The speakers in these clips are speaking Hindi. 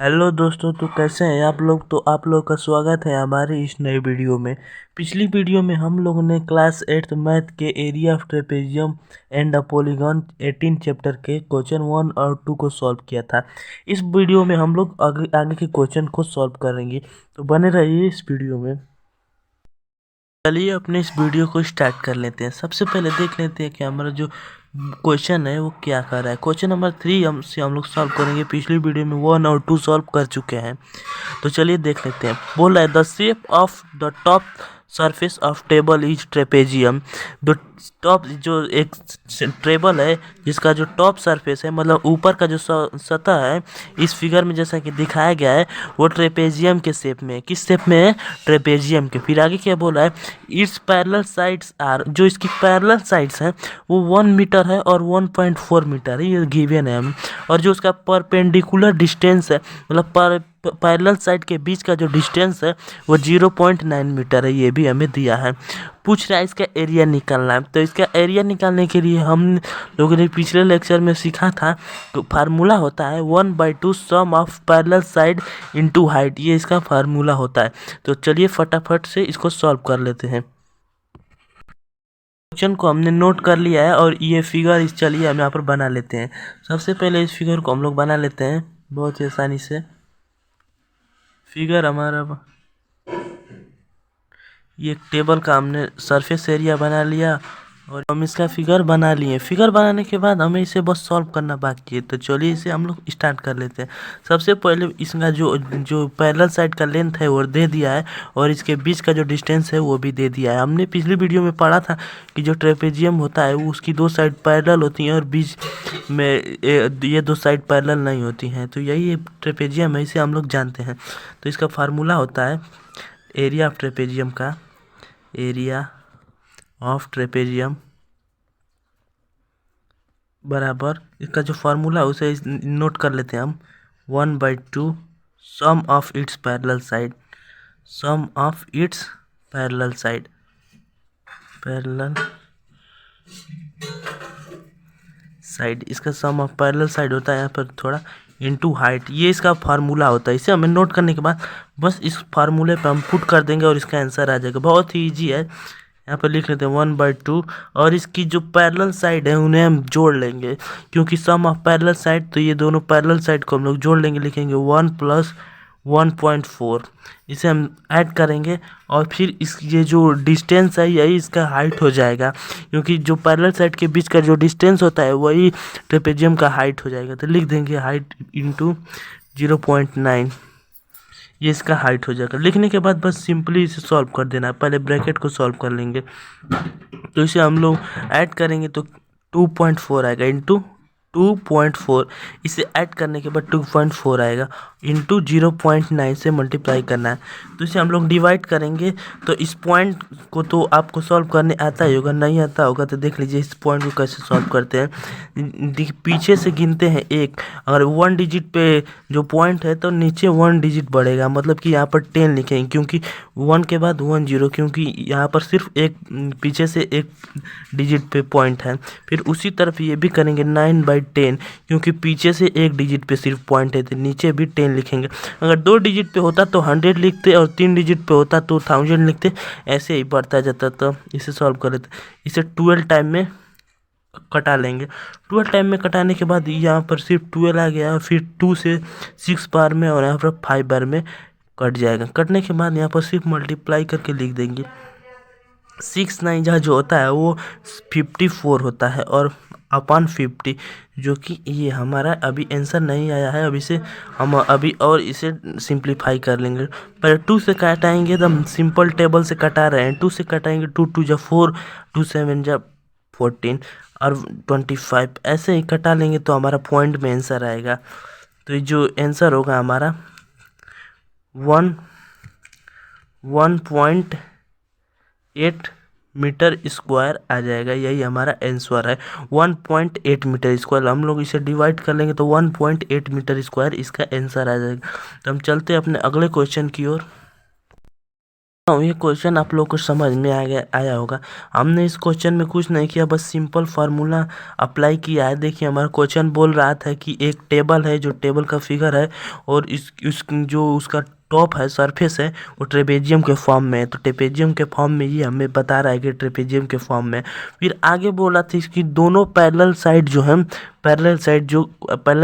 हेलो दोस्तों, तो कैसे हैं आप लोग। तो आप लोग का स्वागत है हमारे इस नए वीडियो में। पिछली वीडियो में हम लोगों ने क्लास 8th मैथ के area of trapezium and a polygon 18 chapter के क्वेश्चन 1 और 2 को सॉल्व किया था। इस वीडियो में हम लोग आगे आगे के क्वेश्चन को सॉल्व करेंगे, तो बने रहिए इस वीडियो में। चलिए अपने इस वीडियो को स्टार्ट कर लेते हैं। सबसे पहले देख लेते हैं कि हमारा जो क्वेश्चन है वो क्या कर रहा है। क्वेश्चन नंबर 3 हम लोग सॉल्व करेंगे। पिछली वीडियो में 1 और 2 सॉल्व कर चुके हैं, तो चलिए देख लेते हैं। बोल रहा है the shape of the top surface of table is trapezium. जो टॉप जो एक टेबल है जिसका जो टॉप सरफेस है मतलब ऊपर का जो सतह है इस फिगर में जैसा कि दिखाया गया है वो ट्रेपेजियम के शेप में है। किस शेप में है? ट्रेपेजियम के। फिर आगे क्या बोला है? इट्स पैरेलल साइड्स आर, जो इसकी पैरेलल साइड्स हैं वो 1 मीटर है और 1.4 मीटर है, ये गिवन है हमें। और जो उसका परपेंडिकुलर डिस्टेंस है मतलब पैरेलल साइड के बीच का जो डिस्टेंस है वो 0.9 मीटर है, ये भी हमें दिया है। पूछ रहा है इसका एरिया निकालना है। तो इसका एरिया निकालने के लिए हम लोगों ने पिछले लेक्चर में सीखा था, तो फार्मूला होता है 1/2 sum of parallel side into height, ये इसका फार्मूला होता है। तो चलिए फटाफट से इसको सॉल्व कर लेते हैं। क्वेश्चन को हमने नोट कर लिया है और ये फिगर इस चलिए हम यहाँ पर बना लेते हैं। सबसे पहले इस फिगर को हम लोग बना लेते हैं बहुत ही आसानी से। फिगर हमारा ये एक टेबल का हमने सरफेस एरिया बना लिया और हम इसका फिगर बना लिए। फिगर बनाने के बाद हमें इसे बस सॉल्व करना बाकी है, तो चलिए इसे हम लोग स्टार्ट कर लेते हैं। सबसे पहले इसका जो जो पैरेलल साइड का लेंथ है वो दे दिया है और इसके बीच का जो डिस्टेंस है वो भी दे दिया है। हमने पिछली वीडियो में पढ़ा था कि जो ट्रेपेजियम होता है वो उसकी 2 साइड पैरेलल होती हैं और बीच में ये 2 साइड पैरेलल नहीं होती हैं, तो यही ट्रेपेजियम है, इसे हम लोग जानते हैं। तो इसका फार्मूला होता है एरिया ऑफ ट्रेपेजियम का, एरिया ऑफ ट्रेपेजियम बराबर इसका जो फार्मूला है उसे नोट कर लेते हैं हम। 1/2 sum of its parallel side, sum of its parallel side, parallel side, इसका सम ऑफ पैरेलल साइड होता है यहाँ पर थोड़ा इनटू हाइट, ये इसका फार्मूला होता है। इसे हमें नोट करने के बाद बस इस फार्मूले पे हम पुट कर देंगे और इसका आंसर आ जाएगा। बहुत ही ईजी है। यहाँ पर लिख लेते हैं 1/2 और इसकी जो पैरेलल साइड है उन्हें हम जोड़ लेंगे, क्योंकि सम ऑफ पैरेलल साइड, तो ये दोनों पैरेलल साइड को हम लोग जोड़ लेंगे। लिखेंगे 1 + 1.4, इसे हम ऐड करेंगे और फिर इस ये जो डिस्टेंस है यही इसका हाइट हो जाएगा, क्योंकि जो पैरेलल साइड के बीच का जो डिस्टेंस होता है वही ट्रेपेजियम का हाइट हो जाएगा। तो लिख देंगे हाइट इंटू 0.9, ये इसका हाइट हो जाएगा। लिखने के बाद बस सिंपली इसे सॉल्व कर देना है। पहले ब्रैकेट को सॉल्व कर लेंगे, तो इसे हम लोग ऐड करेंगे तो 2.4 आएगा इंटू 2.4, इसे ऐड करने के बाद 2.4 आएगा इंटू 0.9 से मल्टीप्लाई करना है। तो इसे हम लोग डिवाइड करेंगे। तो इस पॉइंट को तो आपको सॉल्व करने आता ही होगा, नहीं आता होगा तो देख लीजिए इस पॉइंट को कैसे सॉल्व करते हैं। पीछे से गिनते हैं 1, अगर 1 डिजिट पे जो पॉइंट है तो नीचे 1 डिजिट बढ़ेगा, मतलब कि यहाँ पर 10 लिखेंगे, क्योंकि 1 के बाद 1 0, क्योंकि यहाँ पर सिर्फ एक पीछे से 1 डिजिट पे पॉइंट है। फिर उसी तरफ ये भी करेंगे 9/10, क्योंकि पीछे से 1 डिजिट पे सिर्फ पॉइंट है, तो नीचे भी 10 लिखेंगे। अगर 2 डिजिट पे होता तो 100 लिखते और 3 डिजिट पे होता तो 1000 लिखते, ऐसे ही बढ़ता जाता। तो इसे सॉल्व कर लेते। इसे 12 टाइम में कटा लेंगे। 12 टाइम में कटाने के बाद यहाँ पर सिर्फ 12 आ गया, फिर 2 से 6 बार में और यहाँ पर 5 बार में कट जाएगा। कटने के बाद यहाँ पर सिर्फ मल्टीप्लाई करके लिख देंगे। 6 9 जहाँ जो होता है वो 54 होता है और अपन 50, जो कि ये हमारा अभी आंसर नहीं आया है। अभी से हम अभी और इसे सिंप्लीफाई कर लेंगे। पहले 2 से कटाएंगे तो हम सिंपल टेबल से कटा रहे हैं। 2 से कटाएंगे 2 2 जा 4, 2 7 जा 14 और 25, ऐसे ही कटा लेंगे तो हमारा पॉइंट में आंसर आएगा। तो जो आंसर होगा हमारा 1.8 मीटर स्क्वायर आ जाएगा। यही हमारा आंसर है 1.8 मीटर स्क्वायर। हम लोग इसे डिवाइड कर लेंगे तो 1.8 मीटर स्क्वायर इसका आंसर आ जाएगा। तो हम चलते हैं अपने अगले क्वेश्चन की ओर। ये क्वेश्चन आप लोग को समझ में आया होगा। हमने इस क्वेश्चन में कुछ नहीं किया, बस सिंपल फार्मूला अप्लाई किया है। देखिए हमारा क्वेश्चन बोल रहा था कि एक टेबल है, जो टेबल का फिगर है, और इस जो उसका टॉप है, सरफेस है, वो ट्रेपेजियम के फॉर्म में है। तो ट्रेपेजियम के फॉर्म में ये हमें बता रहा है कि ट्रेपेजियम के फॉर्म में। फिर आगे बोला था इसकी दोनों पैरेलल साइड जो है, पैरेलल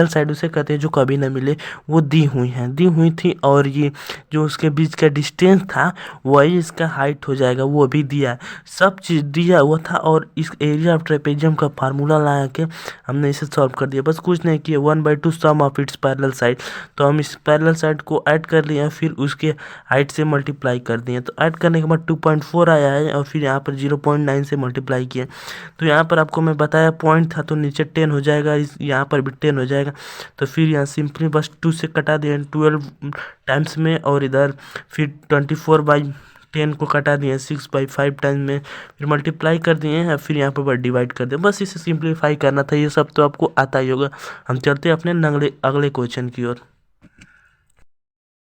साइड उसे कहते हैं जो कभी ना मिले, वो दी हुई थी, और ये जो उसके बीच का डिस्टेंस था वही इसका हाइट हो जाएगा, वो भी दिया है। सब चीज़ दिया हुआ था, और इस एरिया ऑफ ट्रेपेजियम का फार्मूला लगा के हमने इसे सॉल्व कर दिया। बस कुछ नहीं किया, 1/2 sum of its parallel side. तो हम इस पैरेलल साइड को ऐड कर लिए, फिर उसके हाइट से मल्टीप्लाई कर दिए। तो ऐड करने के बाद 2.4 आया है, और फिर यहाँ पर 0.9 से मल्टीप्लाई किया। तो यहाँ पर आपको मैं बताया पॉइंट था, तो नीचे 10 हो जाएगा, यहाँ पर भी 10 हो जाएगा। तो फिर यहाँ सिंपली बस 2 से कटा दिया 12 टाइम्स में, और इधर फिर 24/10 को कटा दिए 6/5 टाइम में, फिर मल्टीप्लाई कर दिए हैं, फिर यहाँ पर डिवाइड कर दिए। बस इसे सिंप्लीफाई करना था। ये सब तो आपको आता ही होगा। हम चलते हैं अपने अगले क्वेश्चन की ओर।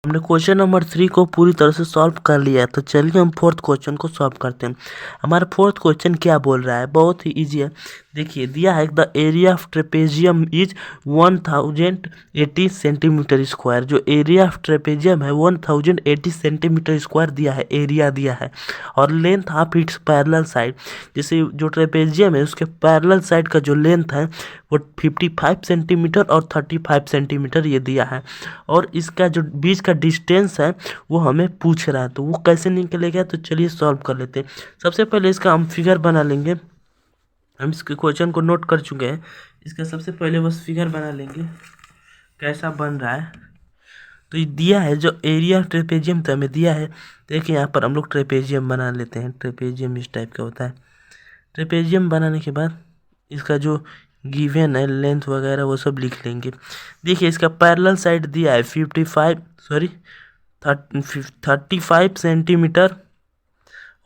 हमने क्वेश्चन नंबर 3 को पूरी तरह से सॉल्व कर लिया है। तो चलिए हम फोर्थ क्वेश्चन को सॉल्व करते हैं। हमारा फोर्थ क्वेश्चन क्या बोल रहा है, बहुत ही इजी है। देखिए दिया है, the area of trapezium is 1080 centimetre square. जो एरिया ऑफ ट्रेपेजियम है 1080 सेंटीमीटर स्क्वायर दिया है, एरिया दिया है, और length of its parallel side. जैसे जो ट्रेपेजियम है उसके पैरेलल साइड का जो लेंथ है वो 55 सेंटीमीटर और 35 सेंटीमीटर ये दिया है, और इसका जो बीच का डिस्टेंस है वो हमें पूछ रहा है। तो वो कैसे निकलेगा, तो चलिए सॉल्व कर लेते हैं। सबसे पहले इसका हम फिगर बना लेंगे। हम इसके क्वेश्चन को नोट कर चुके हैं, इसका सबसे पहले बस फिगर बना लेंगे कैसा बन रहा है। तो ये दिया है, जो एरिया ट्रेपेजियम तो हमें दिया है। देखिए यहाँ पर हम लोग ट्रेपेजियम बना लेते हैं। ट्रेपेजियम इस टाइप का होता है। ट्रेपेजियम बनाने के बाद इसका जो गिवन है लेंथ वगैरह वो सब लिख लेंगे। देखिए इसका पैरेलल साइड दिया है 35 सेंटीमीटर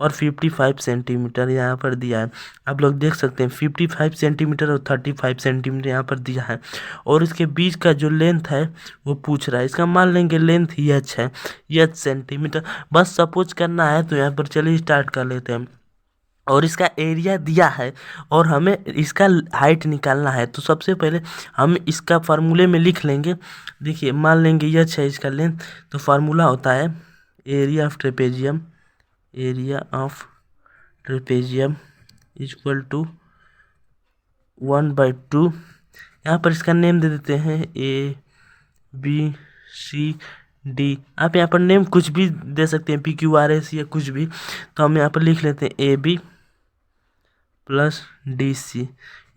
और 55 सेंटीमीटर यहाँ पर दिया है। आप लोग देख सकते हैं 55 सेंटीमीटर और 35 सेंटीमीटर यहाँ पर दिया है, और इसके बीच का जो लेंथ है वो पूछ रहा है। इसका मान लेंगे लेंथ h है, h सेंटीमीटर। बस सपोज करना है, तो यहाँ पर चलिए स्टार्ट कर लेते हैं। और इसका एरिया दिया है, और हमें इसका हाइट निकालना है। तो सबसे पहले हम इसका फार्मूले में लिख लेंगे। देखिए मान लेंगे h है इसका लेंथ, तो फार्मूला होता है area of trapezium, area of trapezium equal to 1/2। यहाँ पर इसका नेम दे देते हैं ABCD। आप यहाँ पर नेम कुछ भी दे सकते हैं, PQRS या कुछ भी। तो हम यहाँ पर लिख लेते हैं AB + DC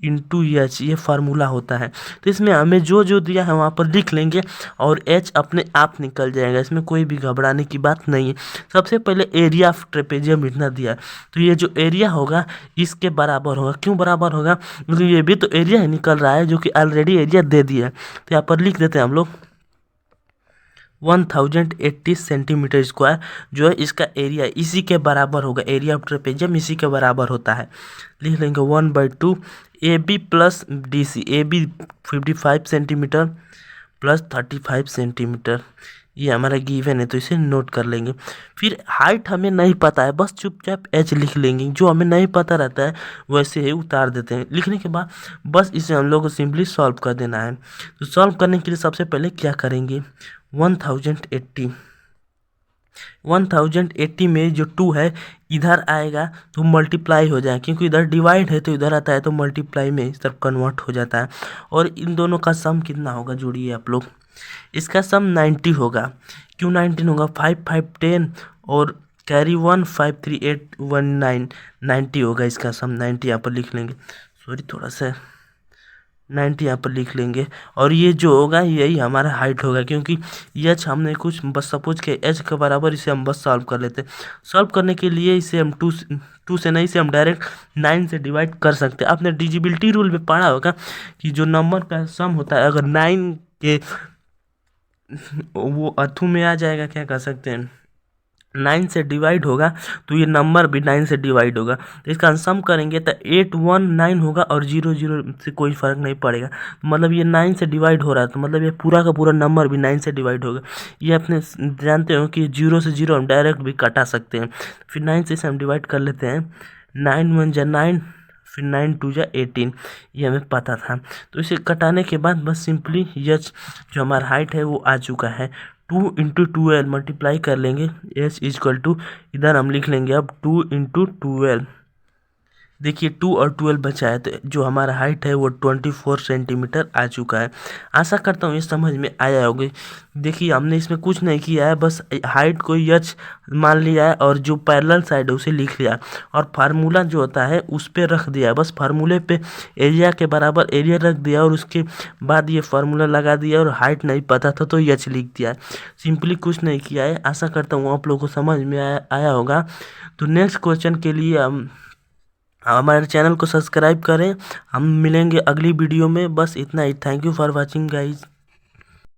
इंटू H, ये फार्मूला होता है। तो इसमें हमें जो जो दिया है वहाँ पर लिख लेंगे, और H अपने आप निकल जाएगा, इसमें कोई भी घबराने की बात नहीं है। सबसे पहले एरिया ऑफ ट्रेपेजियम इतना दिया है, तो ये जो एरिया होगा इसके बराबर होगा। क्यों बराबर होगा, क्योंकि ये भी तो एरिया ही निकल रहा है, जो कि ऑलरेडी एरिया दे दिया है। तो यहाँ पर लिख देते हैं हम लोग 1080 सेंटीमीटर स्क्वायर जो है इसका एरिया, इसी के बराबर होगा। एरिया ऑफ ट्रेपेजियम इसी के बराबर होता है। लिख लेंगे 1/2 AB + DC। AB 55 centimetre + 35 centimetre, ये हमारा गिवन है, तो इसे नोट कर लेंगे। फिर हाइट हमें नहीं पता है, बस चुपचाप h लिख लेंगे। जो हमें नहीं पता रहता है वैसे ही उतार देते हैं। लिखने के बाद बस इसे हम लोग को सिंपली सॉल्व कर देना है। तो सॉल्व करने के लिए सबसे पहले क्या करेंगे, 1080 में जो 2 है इधर आएगा तो मल्टीप्लाई हो जाए, क्योंकि इधर डिवाइड है तो इधर आता है, तो मल्टीप्लाई में इस तरफ कन्वर्ट हो जाता है। और इन दोनों का सम कितना होगा, जोड़िए आप लोग। इसका सम 90 होगा। क्यों 19 होगा, 5 5 10 और कैरी 1 5 3 8 1 9 90 होगा इसका सम। 90 यहाँ पर लिख लेंगे, सॉरी थोड़ा सा 90 यहाँ पर लिख लेंगे। और ये जो होगा यही हमारा हाइट होगा, क्योंकि एच हमने कुछ बस सपोज के एच के बराबर, इसे हम बस सॉल्व कर लेते हैं। सॉल्व करने के लिए इसे हम 2 से नहीं, इसे हम डायरेक्ट 9 से डिवाइड कर सकते हैं। आपने डिविजिबिलिटी रूल में पढ़ा होगा कि जो नंबर का सम होता है, अगर 9 के वो अथू में आ जाएगा, क्या कर सकते हैं, 9 से डिवाइड होगा तो ये नंबर भी 9 से डिवाइड होगा। तो इसका सम करेंगे तो 819 होगा और 00 से कोई फ़र्क नहीं पड़ेगा। मतलब ये 9 से डिवाइड हो रहा है तो मतलब ये पूरा का पूरा नंबर भी 9 से डिवाइड होगा। ये अपने जानते हो कि 0 से 0 हम डायरेक्ट भी कटा सकते हैं। फिर 9 से इसे हम डिवाइड कर लेते हैं। 9 1 जा 9, फिर 9 2 जा 18, ये हमें पता था। तो इसे कटाने के बाद बस सिंपली यच जो हमारा हाइट है वो आ चुका है। 2 इंटू 12 मल्टीप्लाई कर लेंगे, एच इजक्वल टू इधर हम लिख लेंगे अब 2 इंटू 12। देखिए 2 और 12 बचा है तो जो हमारा हाइट है वो 24 सेंटीमीटर आ चुका है। आशा करता हूँ ये समझ में आया होगा। देखिए हमने इसमें कुछ नहीं किया है, बस हाइट को यच मान लिया है और जो पैरेलल साइड है उसे लिख लिया और फार्मूला जो होता है उस पर रख दिया। बस फार्मूले पे एरिया के बराबर एरिया रख दिया और उसके बाद ये फार्मूला लगा दिया और हाइट नहीं पता था तो यच लिख दिया। सिंपली कुछ नहीं किया है। आशा करता हूँ आप लोगों को समझ में आया होगा। तो नेक्स्ट क्वेश्चन के लिए हम हमारे चैनल को सब्सक्राइब करें। हम मिलेंगे अगली वीडियो में। बस इतना ही। Thank you for watching guys.